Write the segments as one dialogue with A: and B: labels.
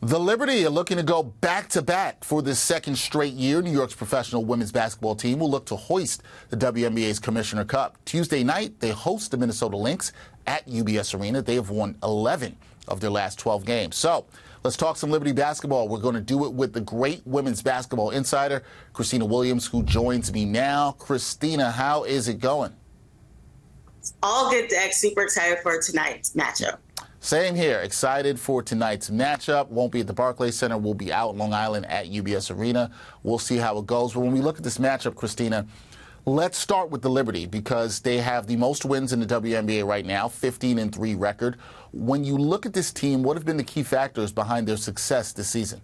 A: The Liberty are looking to go back-to-back for the second straight year. New York's professional women's basketball team will look to hoist the WNBA's Commissioner Cup. Tuesday night, they host the Minnesota Lynx at UBS Arena. They have won 11 of their last 12 games. So let's talk some Liberty basketball. We're going to do it with the great women's basketball insider, Khristina Williams, who joins me now. Khristina, how is it going?
B: All good, Dex. Super excited for tonight's matchup.
A: Same here. Excited for tonight's matchup. Won't be at the Barclays Center. We'll be out in Long Island at UBS Arena. We'll see how it goes. But when we look at this matchup, Khristina, let's start with the Liberty because they have the most wins in the WNBA right now, 15-3 record. When you look at this team, what have been the key factors behind their success this season?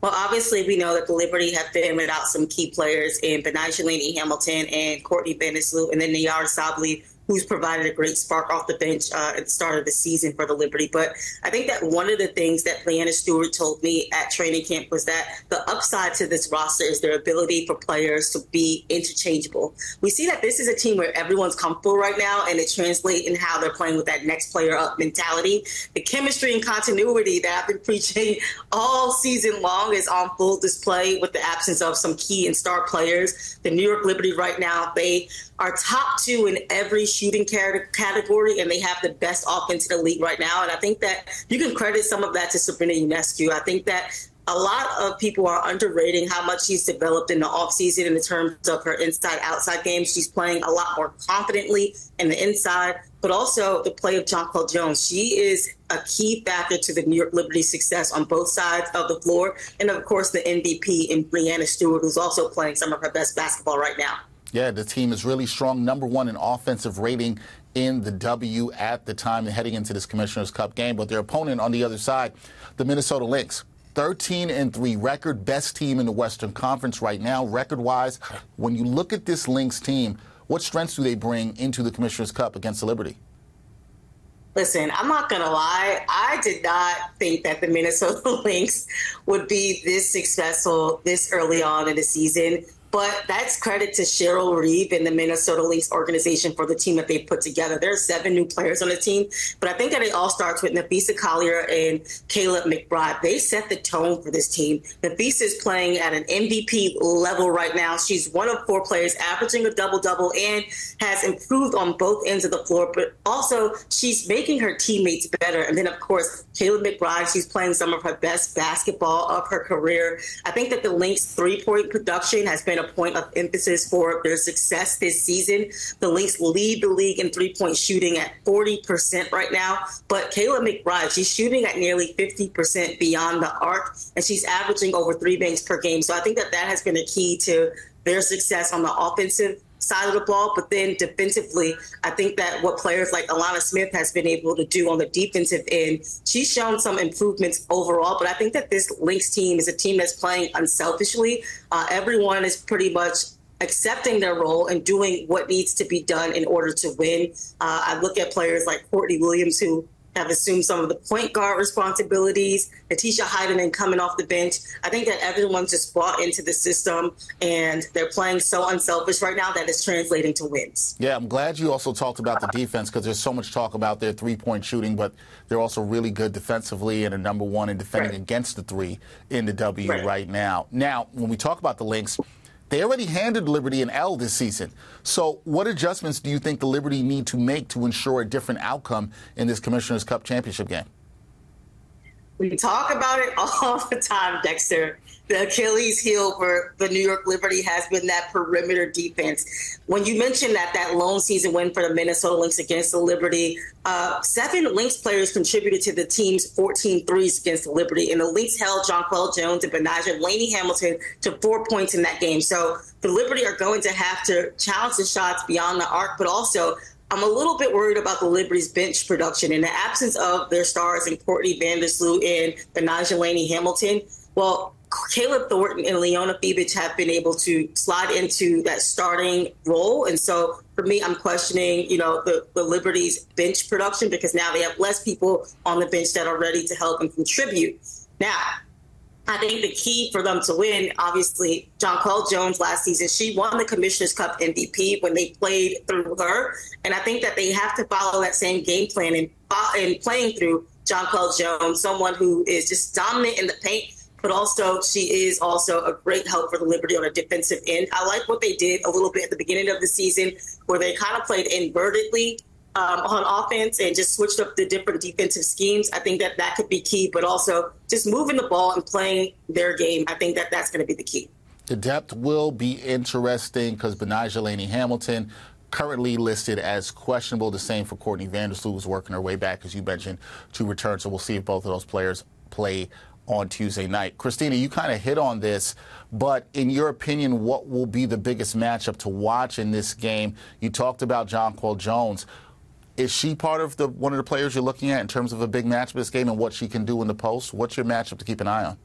B: Well, obviously, we know that the Liberty have been without some key players in laney-hamilton and Courtney Vandersloot, and then Nayara Sabally, who's provided a great spark off the bench at the start of the season for the Liberty. But I think that one of the things that Brianna Stewart told me at training camp was that the upside to this roster is their ability for players to be interchangeable. We see that this is a team where everyone's comfortable right now, and it translates in how they're playing with that next player up mentality. The chemistry and continuity that I've been preaching all season long is on full display with the absence of some key and star players. The New York Liberty right now, they are top two in every shooting category, and they have the best offense in the league right now. And I think that you can credit some of that to Sabrina Ionescu. I think that a lot of people are underrating how much she's developed in the offseason in terms of her inside-outside game. She's playing a lot more confidently in the inside, but also the play of Jonquel Jones. She is a key factor to the New York Liberty success on both sides of the floor. And, of course, the MVP in Brianna Stewart, who's also playing some of her best basketball right now.
A: Yeah, the team is really strong. #1 in offensive rating in the W at the time heading into this Commissioner's Cup game. But their opponent on the other side, the Minnesota Lynx, 13-3 record, best team in the Western Conference right now, record-wise. When you look at this Lynx team, what strengths do they bring into the Commissioner's Cup against the Liberty?
B: Listen, I'm not going to lie. I did not think that the Minnesota Lynx would be this successful this early on in the season. But that's credit to Cheryl Reeve and the Minnesota Lynx organization for the team that they put together. There are 7 new players on the team, but I think that it all starts with Napheesa Collier and Caleb McBride. They set the tone for this team. Napheesa is playing at an MVP level right now. She's one of 4 players averaging a double-double and has improved on both ends of the floor, but also she's making her teammates better. And then, of course, Caleb McBride, she's playing some of her best basketball of her career. I think that the Lynx three-point production has been a point of emphasis for their success this season. The Lynx lead the league in three-point shooting at 40% right now. But Kayla McBride, she's shooting at nearly 50% beyond the arc, and she's averaging over 3 banks per game. So I think that that has been a key to their success on the offensive side of the ball. But then defensively, I think that what players like Alana Smith has been able to do on the defensive end, she's shown some improvements overall. But I think that this Lynx team is a team that's playing unselfishly. Everyone is pretty much accepting their role and doing what needs to be done in order to win. I look at players like Courtney Williams, who have assumed some of the point guard responsibilities, Atisha Heideman coming off the bench. I think that everyone's just bought into the system, and they're playing so unselfish right now that it's translating to wins.
A: Yeah, I'm glad you also talked about the defense because there's so much talk about their three-point shooting, but they're also really good defensively and a #1 in defending against the three in the W right now. Now, when we talk about the Lynx, they already handed Liberty an L this season. So what adjustments do you think the Liberty need to make to ensure a different outcome in this Commissioner's Cup championship game?
B: We talk about it all the time, Dexter. The Achilles heel for the New York Liberty has been that perimeter defense. When you mentioned that lone season win for the Minnesota Lynx against the Liberty, 7 Lynx players contributed to the team's 14 threes against the Liberty, and the Lynx held Jonquel Jones and laney-hamilton to 4 points in that game. So the Liberty are going to have to challenge the shots beyond the arc, but also I'm a little bit worried about the Liberty's bench production. In the absence of their stars in Courtney Vandersloot and laney-hamilton, well, Caleb Thornton and Leona Febich have been able to slide into that starting role. And so for me, I'm questioning, the Liberty's bench production because now they have less people on the bench that are ready to help and contribute. Now, I think the key for them to win, obviously, Jonquel Jones last season, she won the Commissioner's Cup MVP when they played through her. And I think that they have to follow that same game plan and playing through Jonquel Jones, someone who is just dominant in the paint, but also she is also a great help for the Liberty on a defensive end. I like what they did a little bit at the beginning of the season, where they kind of played invertedly on offense and just switched up the different defensive schemes. I think that that could be key, but also just moving the ball and playing their game. I think that that's going to be the key.
A: The depth will be interesting because Benijah Laney-Hamilton currently listed as questionable. The same for Courtney Vandersloot, who's working her way back, as you mentioned, to return. So we'll see if both of those players play on Tuesday night. Khristina, you kind of hit on this, but in your opinion, what will be the biggest matchup to watch in this game? You talked about Jonquel Jones. Is she part of one of the players you're looking at in terms of a big matchup this game and what she can do in the post? What's your matchup to keep an eye on?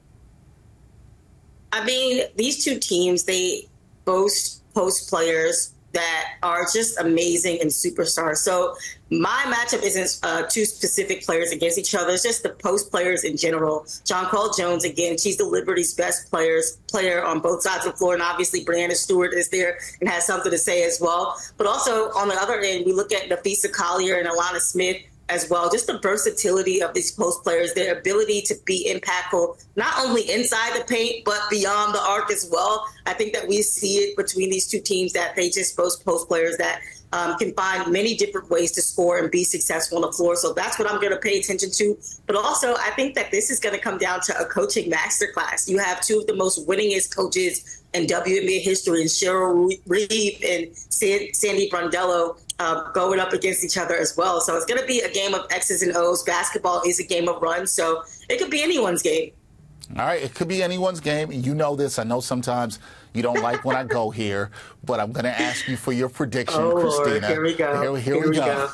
B: I mean, these two teams, they boast post players that are just amazing and superstars. So my matchup isn't two specific players against each other. It's just the post players in general. Jonquel Jones, again, she's the Liberty's best player on both sides of the floor. And obviously, Brianna Stewart is there and has something to say as well. But also on the other end, we look at Nafisa Collier and Alana Smith as well. Just the versatility of these post players, their ability to be impactful, not only inside the paint, but beyond the arc as well. I think that we see it between these two teams that they just boast post players that can find many different ways to score and be successful on the floor. So that's what I'm going to pay attention to. But also, I think that this is going to come down to a coaching masterclass. You have two of the most winningest coaches in WNBA history, and Cheryl Reeve and Sandy Brondello, going up against each other as well. So it's going to be a game of X's and O's. Basketball is a game of runs, so it could be anyone's game.
A: All right, it could be anyone's game. You know this. I know sometimes you don't like when I go here, but I'm going to ask you for your prediction, Khristina.
B: Lord, here we go.
A: Here we go.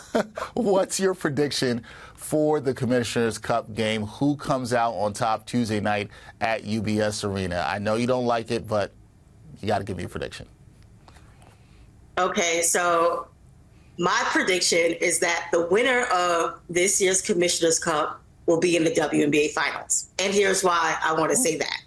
A: What's your prediction for the Commissioner's Cup game? Who comes out on top Tuesday night at UBS Arena? I know you don't like it, but you got to give me a prediction.
B: Okay, so my prediction is that the winner of this year's Commissioner's Cup will be in the WNBA Finals. And here's why I want to say that.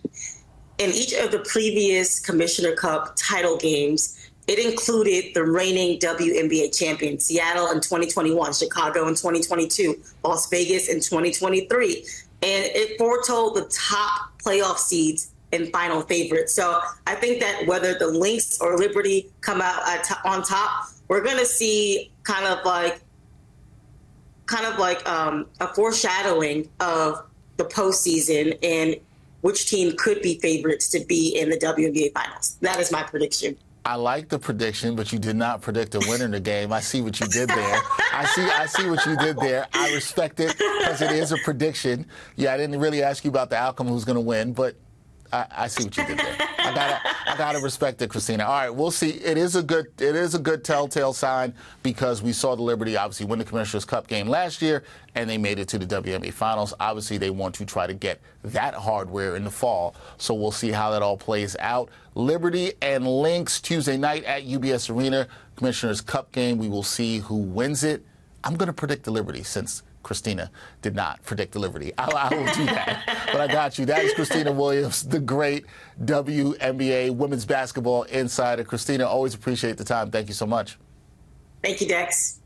B: In each of the previous Commissioner Cup title games, it included the reigning WNBA champion, Seattle in 2021, Chicago in 2022, Las Vegas in 2023. And it foretold the top playoff seeds and final favorites. So I think that whether the Lynx or Liberty come out on top, we're going to see kind of like a foreshadowing of the postseason and which team could be favorites to be in the WNBA Finals. That is my prediction.
A: I like the prediction, but you did not predict a winner in the game. I see what you did there. I see what you did there. I respect it because it is a prediction. Yeah, I didn't really ask you about the outcome, who's going to win, but I see what you did there. I gotta respect it, Khristina. All right, we'll see. It is a good telltale sign because we saw the Liberty obviously win the Commissioner's Cup game last year, and they made it to the WNBA Finals. Obviously, they want to try to get that hardware in the fall, so we'll see how that all plays out. Liberty and Lynx Tuesday night at UBS Arena, Commissioner's Cup game. We will see who wins it. I'm going to predict the Liberty since Khristina did not predict the Liberty. I will do that. But I got you. That is Khristina Williams, the great WNBA women's basketball insider. Khristina, always appreciate the time. Thank you so much.
B: Thank you, Dex.